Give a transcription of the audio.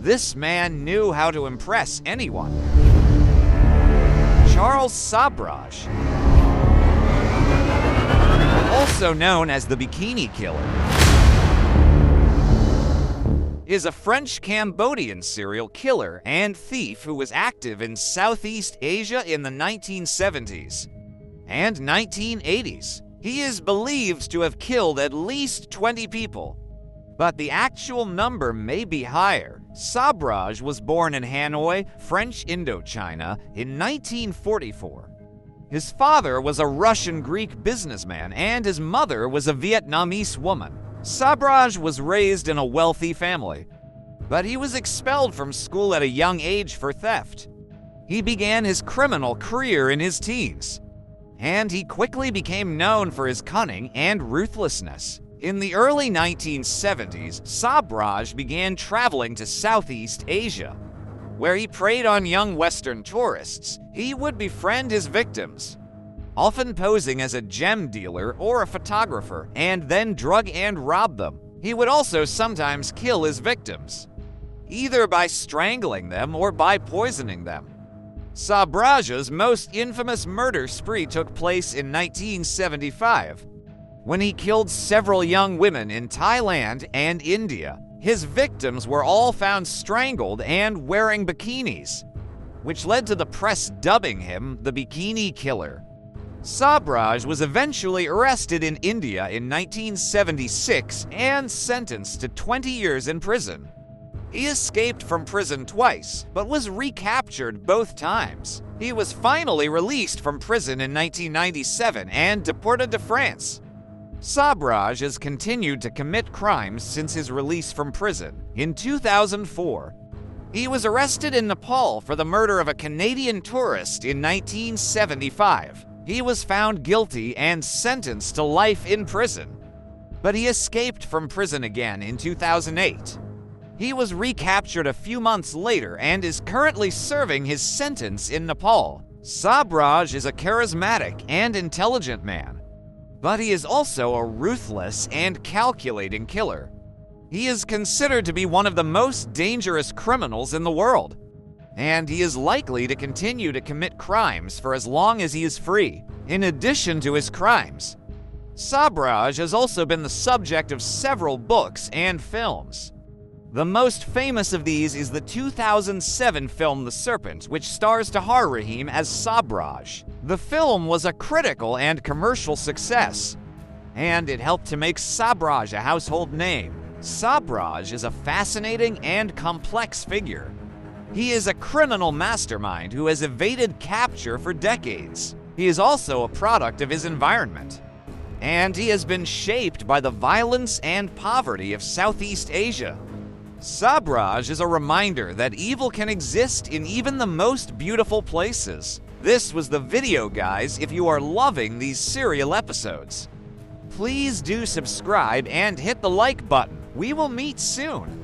This man knew how to impress anyone. Charles Sobhraj, also known as the Bikini Killer, is a French-Cambodian serial killer and thief who was active in Southeast Asia in the 1970s and 1980s. He is believed to have killed at least 20 people, but the actual number may be higher. Sobhraj was born in Hanoi, French Indochina, in 1944. His father was a Russian-Greek businessman, and his mother was a Vietnamese woman. Sobhraj was raised in a wealthy family, but he was expelled from school at a young age for theft. He began his criminal career in his teens, and he quickly became known for his cunning and ruthlessness. In the early 1970s, Sobhraj began traveling to Southeast Asia, where he preyed on young Western tourists. He would befriend his victims, often posing as a gem dealer or a photographer, and then drug and rob them. He would also sometimes kill his victims, either by strangling them or by poisoning them. Sobhraj's most infamous murder spree took place in 1975, when he killed several young women in Thailand and India. His victims were all found strangled and wearing bikinis, which led to the press dubbing him the Bikini Killer. Sobhraj was eventually arrested in India in 1976 and sentenced to 20 years in prison. He escaped from prison twice, but was recaptured both times. He was finally released from prison in 1997 and deported to France. Sobhraj has continued to commit crimes since his release from prison. In 2004, he was arrested in Nepal for the murder of a Canadian tourist in 1975. He was found guilty and sentenced to life in prison, but he escaped from prison again in 2008. He was recaptured a few months later and is currently serving his sentence in Nepal. Sobhraj is a charismatic and intelligent man, but he is also a ruthless and calculating killer. He is considered to be one of the most dangerous criminals in the world, and he is likely to continue to commit crimes for as long as he is free. In addition to his crimes, Sobhraj has also been the subject of several books and films. The most famous of these is the 2007 film The Serpent, which stars Tahar Rahim as Sobhraj. The film was a critical and commercial success, and it helped to make Sobhraj a household name. Sobhraj is a fascinating and complex figure. He is a criminal mastermind who has evaded capture for decades. He is also a product of his environment, and he has been shaped by the violence and poverty of Southeast Asia. Sobhraj is a reminder that evil can exist in even the most beautiful places. This was the video, guys. If you are loving these serial episodes, please do subscribe and hit the like button. We will meet soon.